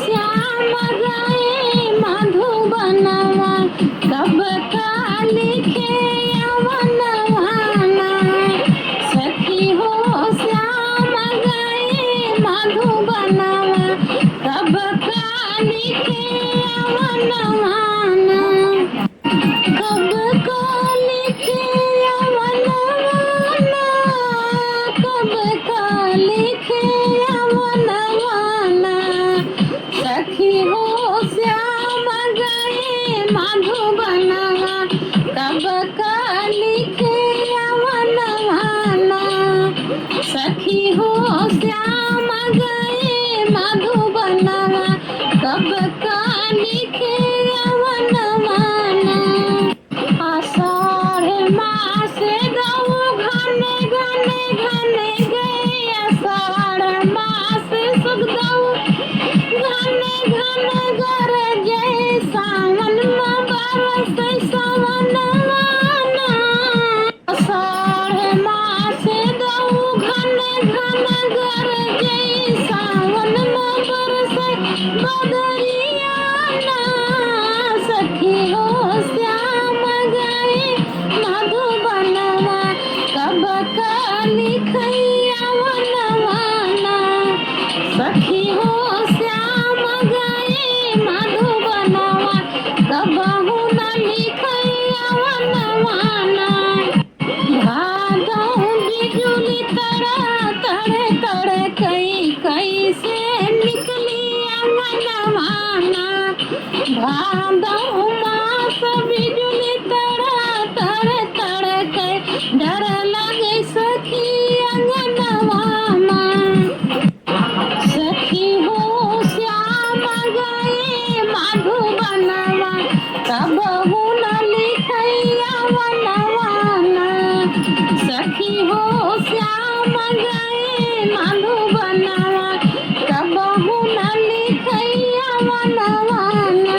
श्याम गए मधुबनवा कब का लिखे अवनवाना। सखी हो श्याम गए मधुबनवा कब का लिखे अवनवाना। कब का लिखे अवनवाना, कब का लिखे अवनवाना। सखी हो श्याम गए मधुबनवा कब का लिखे अवनवाना। सखी हो श्याम गए मधुबनवा कब का लिखे अवनवाना। आषाढ़ मास दऊ घने घने घने गए आषाढ़ मास सुख दऊ घने घने गर जय सावन में बरस सवनवाना। आषाढ़ मास दऊ घने घने गर जय सावन में बरस बदरियाना। सखी हो श्याम गए मधुबनवा कब का लिखे अवनवाना। सखी हो श्याम गए मधुबनवा कबहू न लिखे अवनवाना। भादौ बिजुली तड़ा तड़े तड़े कई से निकली अवनवाना। भादौ मास बिजुली तड़ा तड़े तड़े कई डर लगे सखी अंगनवाना। सखी हो श्याम गए मधुबनवा कबहू न लिखे अवनवाना। सखी हो श्याम गए मधुबनवा कबहू न लिखे अवनवाना।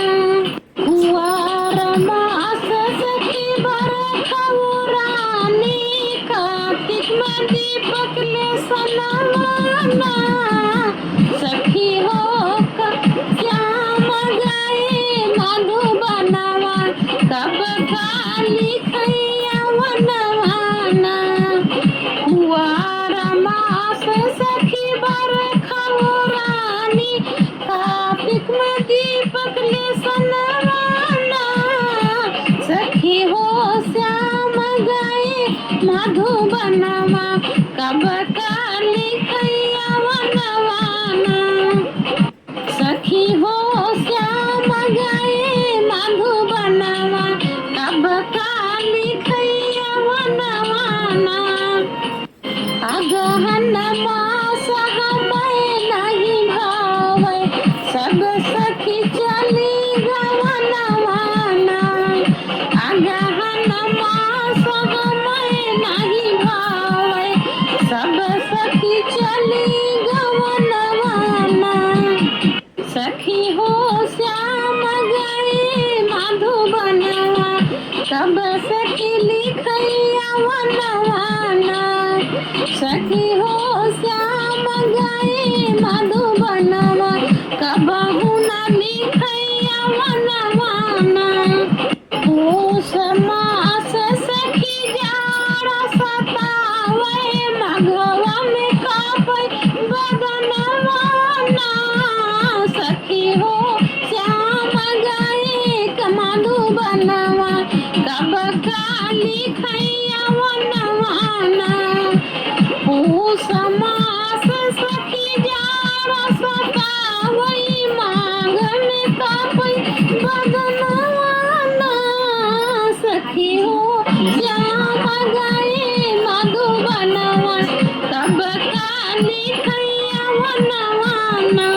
कुंवर मास सखी बरखऊ रानी कार्तिक में दीपक ले सनवाना। सखी हो श्याम गए मधुबनवा कब का लिखे अवनवाना। कुंवर मास सखी बरखऊ रानी कार्तिक में दीपक ले सनवाना। सखी हो श्याम गए मधुबनवा कब का लिखे अवनवाना। सखी हो श्याम गए मधुबनवा कब का लिखे अवनवाना। अगहन मास हमें नहीं भावे सब सखी चली गवनवाना। अगहन मास हमें नहीं भावे सब सखी चली गवनवाना। सखी हो श्याम गए मधुबनवा कब सखी लिखे अवनवाना। सखी हो श्याम गए मधुबनवा कबहू न लिखे अवनवाना। पूष मास सखी जाड़ा सतावे मघवा में कापे बदनवाना। सखी हो श्याम गए मधुबनवा कब का लिखे अवनवाना। पूष मास सखी जाड़ा सतावे माघ में कापे बदनवाना। सखी हो श्याम गए मधुबनवा कब का लिखे अवनवाना।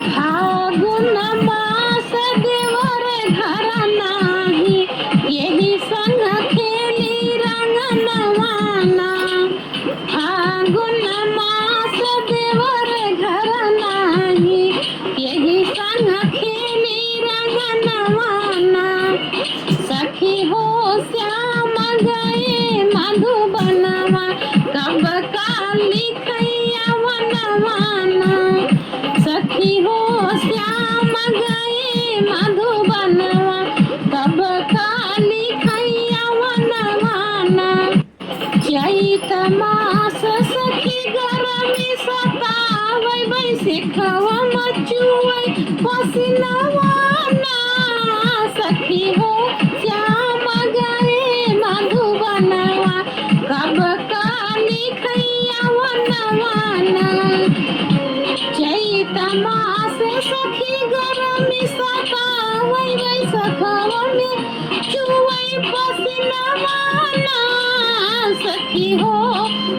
फागुन मास देवर घर नाही यही संग खेली रंगनवाना। फागुन मास देवर घर नाही यही संग खेली रंगनवाना। सखी हो श्याम गए मधुबनवा कब का लिखे अवनवाना। सखी हो श्याम गए मधुबनवा कब काली खैया वनवाना चैत मास सखी गरमी सतावै बैसिखवा मचुवै पसिनवाना सखी हो श्याम गए मधुबनवा कब काली खैया वनवाना चैत मास सखी गरमी सतावै बैसखवा में चुवै पसिनवाना सखी हो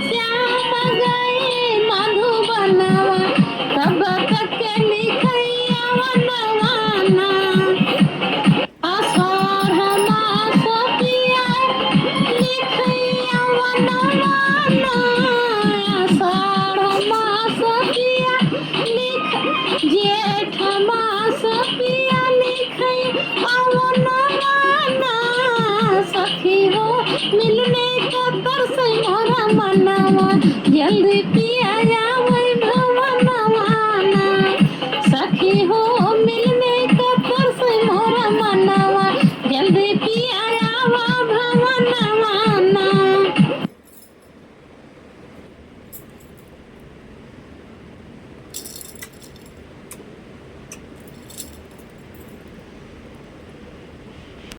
श्याम गए मधुबनवा कब तक लिखैया वनवाना आषाढ़ मास पिया लिखैया वनवाना आषाढ़ मास पिया लिख जेठ मास पिया लिखैया वनवाना सखी हो मिलने का तरसै मोरा मनवा जल्दी